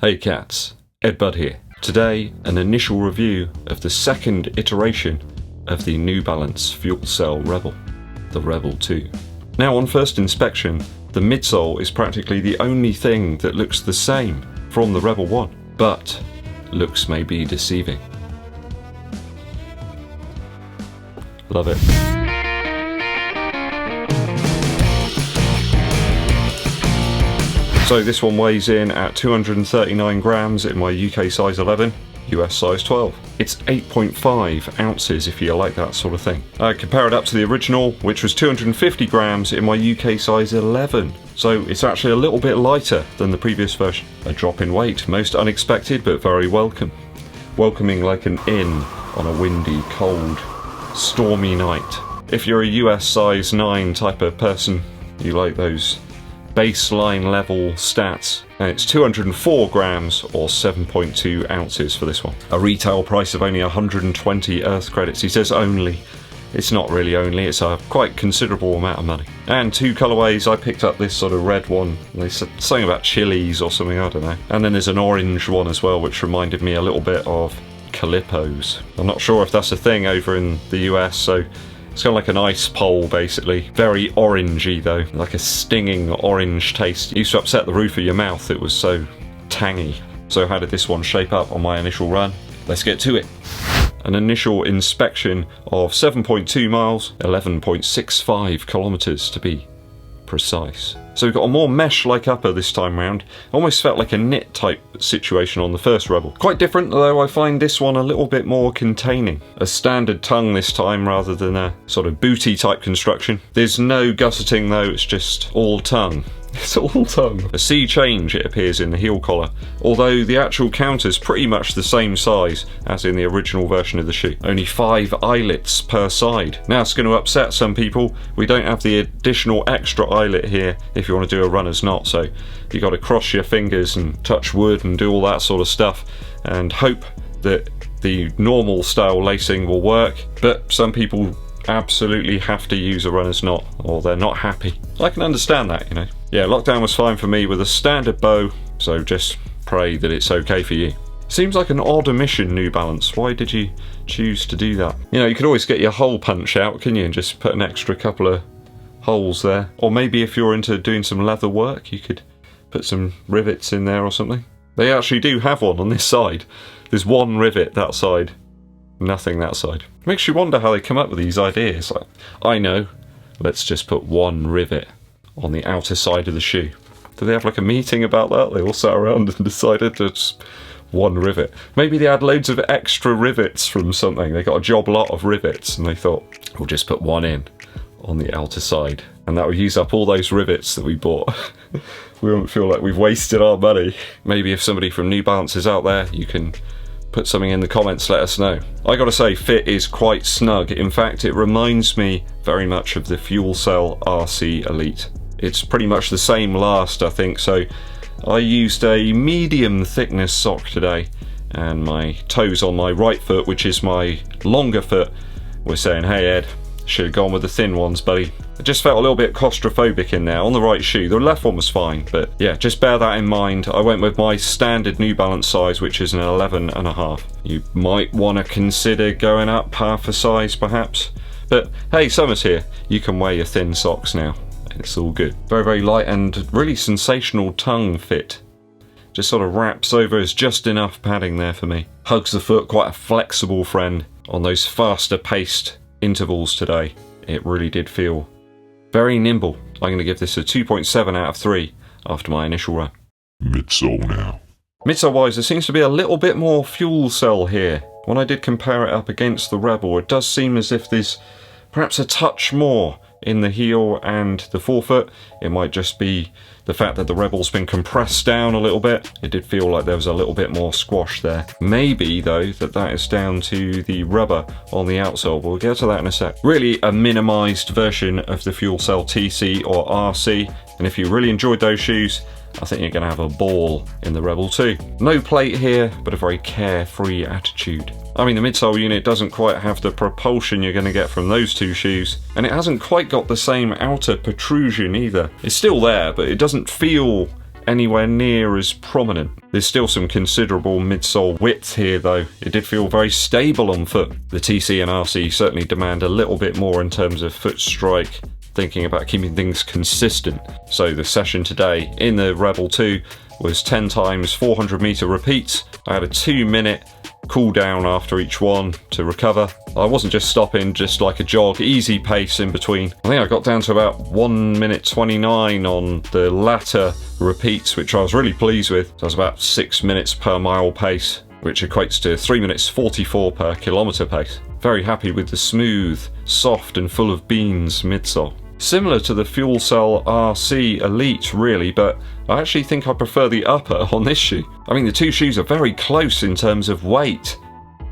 Hey cats, EDDBUD here. Today, an initial review of the second iteration of the New Balance FuelCell Rebel, the Rebel 2. Now on first inspection, the midsole is practically the only thing that looks the same from the Rebel 1, but looks may be deceiving. Love it. So this one weighs in at 239 grams in my UK size 11, US size 12. It's 8.5 ounces if you like that sort of thing. Compare it up to the original, which was 250 grams in my UK size 11. So it's actually a little bit lighter than the previous version. A drop in weight, most unexpected but very welcome. Welcoming like an inn on a windy, cold, stormy night. If you're a US size 9 type of person, you like those baseline level stats, and it's 204 grams or 7.2 ounces for this one. A retail price of only 120 Earth credits. He says only. It's not really only, it's a quite considerable amount of money. And two colourways. I picked up this sort of red one. They said something about chilies or something, I don't know. And then there's an orange one as well, which reminded me a little bit of Calippos. I'm not sure if that's a thing over in the US, so it's kind of like an ice pole, basically. Very orangey, though. Like a stinging orange taste. It used to upset the roof of your mouth. It was so tangy. So how did this one shape up on my initial run? Let's get to it. An initial inspection of 7.2 miles, 11.65 kilometers to be precise. So we've got a more mesh-like upper this time round. Almost felt like a knit type situation on the first Rebel. Quite different, though I find this one a little bit more containing. A standard tongue this time rather than a sort of booty type construction. There's no gusseting though, it's just all tongue. It's all tongue. A C change, it appears, in the heel collar, although the actual counter's pretty much the same size as in the original version of the shoe. Only 5 eyelets per side. Now it's going to upset some people. We don't have the additional extra eyelet here if you want to do a runner's knot, so you got to cross your fingers and touch wood and do all that sort of stuff and hope that the normal style lacing will work, but some people absolutely have to use a runner's knot or they're not happy. I can understand that, you know. Yeah, lockdown was fine for me with a standard bow, so just pray that it's okay for you. Seems like an odd omission, New Balance. Why did you choose to do that? You know, you could always get your hole punch out, can you, and just put an extra couple of holes there. Or maybe if you're into doing some leather work, you could put some rivets in there or something. They actually do have one on this side. There's one rivet that side, nothing that side. Makes you wonder how they come up with these ideas. Like, I know, let's just put one rivet on the outer side of the shoe. Did they have like a meeting about that? They all sat around and decided to just one rivet. Maybe they had loads of extra rivets from something. They got a job lot of rivets and they thought, we'll just put one in on the outer side. And that would use up all those rivets that we bought. We won't feel like we've wasted our money. Maybe if somebody from New Balance is out there, you can put something in the comments, let us know. I gotta say, fit is quite snug. In fact, it reminds me very much of the FuelCell RC Elite. It's pretty much the same last, I think, so I used a medium thickness sock today, and my toes on my right foot, which is my longer foot, were saying, hey Ed, should have gone with the thin ones, buddy. I just felt a little bit claustrophobic in there on the right shoe. The left one was fine, but yeah, just bear that in mind. I went with my standard New Balance size, which is an 11.5. You might want to consider going up half a size perhaps, but hey, summer's here. You can wear your thin socks now. It's all good. Very, very light and really sensational tongue fit. Just sort of wraps over as just enough padding there for me. Hugs the foot, quite a flexible friend on those faster paced intervals today. It really did feel very nimble. I'm going to give this a 2.7 out of 3 after my initial run. Midsole now. Midsole wise, there seems to be a little bit more fuel cell here. When I did compare it up against the Rebel, it does seem as if there's perhaps a touch more in the heel and the forefoot. It might just be the fact that the Rebel's been compressed down a little bit. It did feel like there was a little bit more squash there. Maybe though that is down to the rubber on the outsole. We'll get to that in a sec. Really a minimized version of the FuelCell TC or RC, and if you really enjoyed those shoes, I think you're going to have a ball in the Rebel 2. No plate here, but a very carefree attitude. I mean, the midsole unit doesn't quite have the propulsion you're going to get from those two shoes, and it hasn't quite got the same outer protrusion either. It's still there, but it doesn't feel anywhere near as prominent. There's still some considerable midsole width here though. It did feel very stable on foot. The TC and RC certainly demand a little bit more in terms of foot strike, thinking about keeping things consistent. So the session today in the Rebel 2 was 10 times 400 meter repeats. I had a 2-minute cool down after each one to recover. I wasn't just stopping, just like a jog, easy pace in between. I think I got down to about 1 minute 29 on the latter repeats, which I was really pleased with. So that was about 6 minutes per mile pace, which equates to 3 minutes 44 per kilometer pace. Very happy with the smooth, soft and full of beans midsole. Similar to the FuelCell RC Elite really, but I actually think I prefer the upper on this shoe. I mean, the two shoes are very close in terms of weight,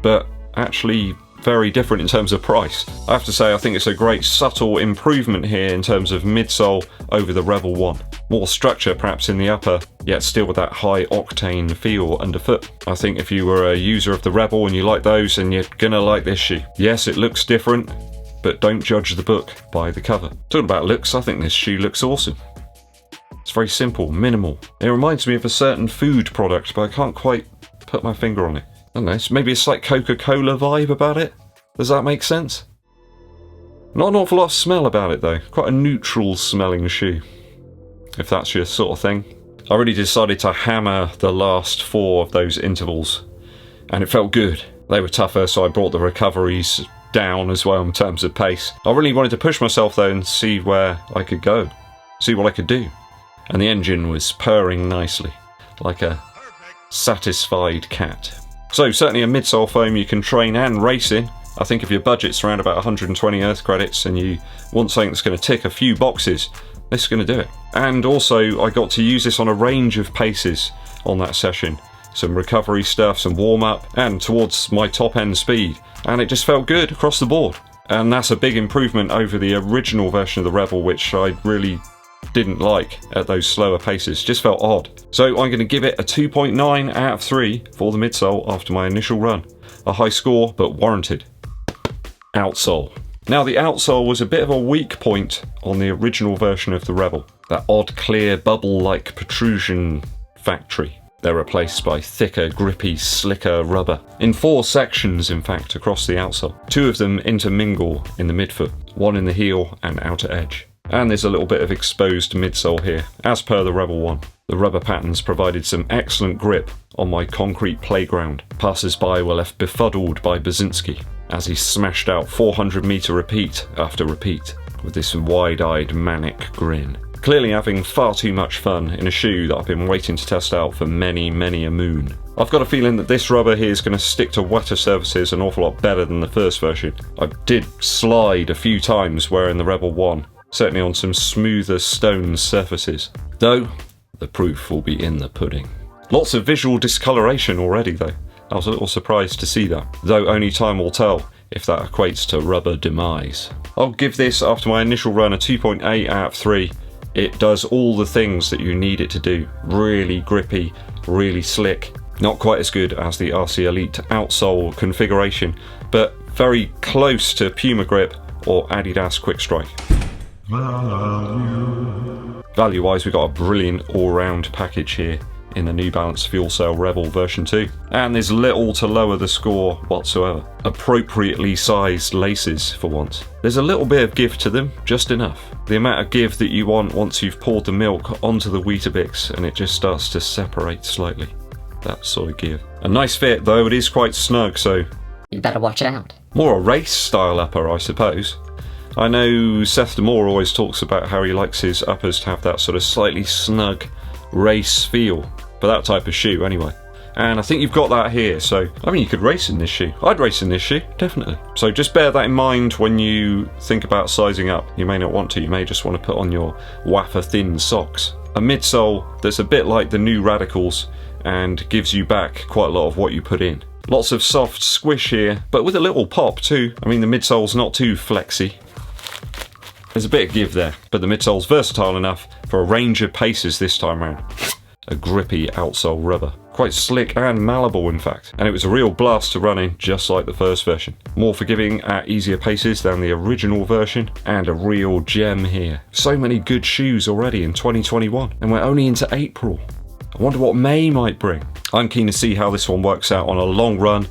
but actually very different in terms of price. I have to say I think it's a great subtle improvement here in terms of midsole over the Rebel 1. More structure perhaps in the upper, yet still with that high octane feel underfoot. I think if you were a user of the Rebel and you like those, then you're gonna like this shoe. Yes, it looks different, but don't judge the book by the cover. Talking about looks, I think this shoe looks awesome. It's very simple, minimal. It reminds me of a certain food product, but I can't quite put my finger on it. I don't know, maybe a slight Coca-Cola vibe about it? Does that make sense? Not an awful lot of smell about it though. Quite a neutral smelling shoe, if that's your sort of thing. I really decided to hammer the last 4 of those intervals, and it felt good. They were tougher, so I brought the recoveries down as well in terms of pace. I really wanted to push myself though and see where I could go, see what I could do. And the engine was purring nicely, like a satisfied cat. So certainly a midsole foam you can train and race in. I think if your budget's around about 120 Earth credits and you want something that's going to tick a few boxes, this is going to do it. And also I got to use this on a range of paces on that session. Some recovery stuff, some warm up, and towards my top end speed. And it just felt good across the board. And that's a big improvement over the original version of the Rebel, which I really didn't like at those slower paces. Just felt odd. So I'm going to give it a 2.9 out of 3 for the midsole after my initial run. A high score, but warranted. Outsole. Now the outsole was a bit of a weak point on the original version of the Rebel. That odd clear bubble-like protrusion factory. They're replaced by thicker, grippy, slicker rubber. In 4 sections, in fact, across the outsole. 2 of them intermingle in the midfoot, 1 in the heel and outer edge. And there's a little bit of exposed midsole here, as per the Rebel 1. The rubber patterns provided some excellent grip on my concrete playground. Passers-by were left befuddled by Basinski as he smashed out 400 meter repeat after repeat with this wide-eyed manic grin. Clearly having far too much fun in a shoe that I've been waiting to test out for many, many a moon. I've got a feeling that this rubber here is going to stick to wetter surfaces an awful lot better than the first version. I did slide a few times wearing the Rebel 1, certainly on some smoother stone surfaces. Though, the proof will be in the pudding. Lots of visual discoloration already though. I was a little surprised to see that, though only time will tell if that equates to rubber demise. I'll give this, after my initial run, a 2.8 out of 3. It does all the things that you need it to do. Really grippy, really slick. Not quite as good as the RC Elite outsole configuration, but very close to Puma Grip or Adidas Quick Strike. Value-wise, we got a brilliant all-round package here in the New Balance FuelCell Rebel version 2. And there's little to lower the score whatsoever. Appropriately sized laces for once. There's a little bit of give to them, just enough. The amount of give that you want once you've poured the milk onto the Weetabix and it just starts to separate slightly. That sort of give. A nice fit though, it is quite snug, so you better watch out. More a race style upper, I suppose. I know Seth Demore always talks about how he likes his uppers to have that sort of slightly snug race feel, for that type of shoe anyway. And I think you've got that here, so I mean you could race in this shoe. I'd race in this shoe, definitely. So just bear that in mind when you think about sizing up. You may not want to, you may just want to put on your wafer thin socks. A midsole that's a bit like the new Radicals and gives you back quite a lot of what you put in. Lots of soft squish here, but with a little pop too. I mean the midsole's not too flexy. There's a bit of give there, but the midsole's versatile enough for a range of paces this time round. a grippy outsole rubber. Quite slick and malleable in fact, and it was a real blast to run in, just like the first version. More forgiving at easier paces than the original version, and a real gem here. So many good shoes already in 2021, and we're only into April. I wonder what May might bring. I'm keen to see how this one works out on a long run.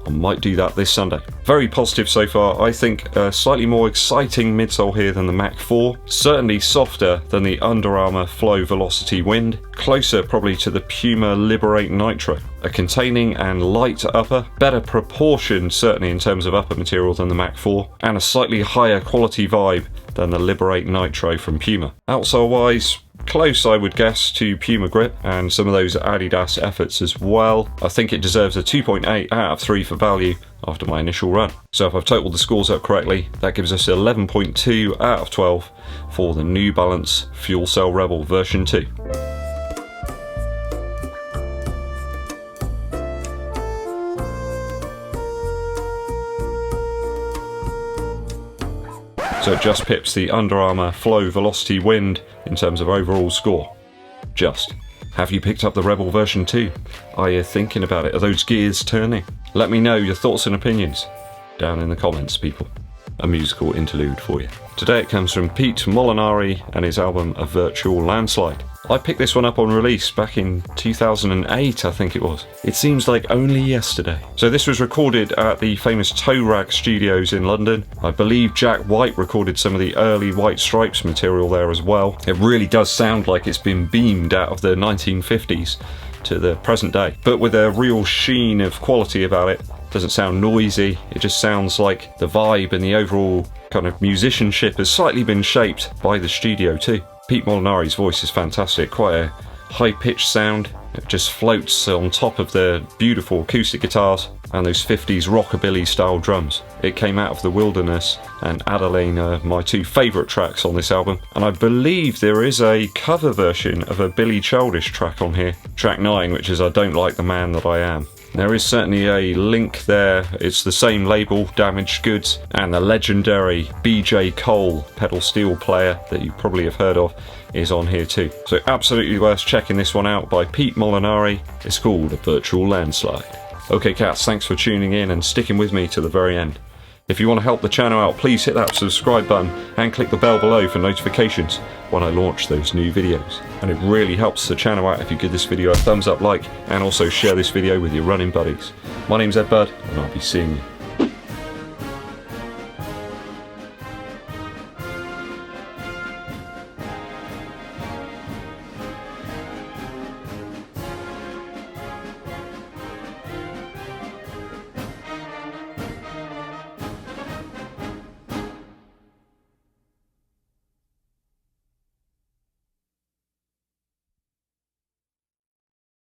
I might do that this Sunday. Very positive so far. I think a slightly more exciting midsole here than the Mach 4. Certainly softer than the Under Armour Flow Velocity Wind. Closer probably to the Puma Liberate Nitro. A containing and light upper. Better proportioned certainly in terms of upper material than the Mach 4. And a slightly higher quality vibe than the Liberate Nitro from Puma. Outsole wise, close I would guess to Puma grip and some of those Adidas efforts as well. I think it deserves a 2.8 out of 3 for value after my initial run. So if I've totaled the scores up correctly, that gives us 11.2 out of 12 for the New Balance FuelCell Rebel version 2. So it just pips the Under Armour Flow Velocity Wind in terms of overall score. Just. Have you picked up the Rebel version 2? Are you thinking about it? Are those gears turning? Let me know your thoughts and opinions down in the comments, people. A musical interlude for you. Today it comes from Pete Molinari and his album A Virtual Landslide. I picked this one up on release back in 2008, I think it was. It seems like only yesterday. So this was recorded at the famous Toe Rag Studios in London. I believe Jack White recorded some of the early White Stripes material there as well. It really does sound like it's been beamed out of the 1950s to the present day, but with a real sheen of quality about it. Doesn't sound noisy, it just sounds like the vibe and the overall kind of musicianship has slightly been shaped by the studio too. Pete Molinari's voice is fantastic, quite a high-pitched sound. It just floats on top of the beautiful acoustic guitars and those 50s rockabilly style drums. It came out of the Wilderness and Adeline are my two favourite tracks on this album, and I believe there is a cover version of a Billy Childish track on here, track 9, which is I Don't Like the Man That I Am. There is certainly a link there. It's the same label, Damaged Goods, and the legendary BJ Cole pedal steel player that you probably have heard of is on here too. So absolutely worth checking this one out by Pete Molinari. It's called A Virtual Landslide. Okay cats, thanks for tuning in and sticking with me to the very end. If you want to help the channel out, please hit that subscribe button and click the bell below for notifications when I launch those new videos. And it really helps the channel out if you give this video a thumbs up like and also share this video with your running buddies. My name's EDDBUD and I'll be seeing you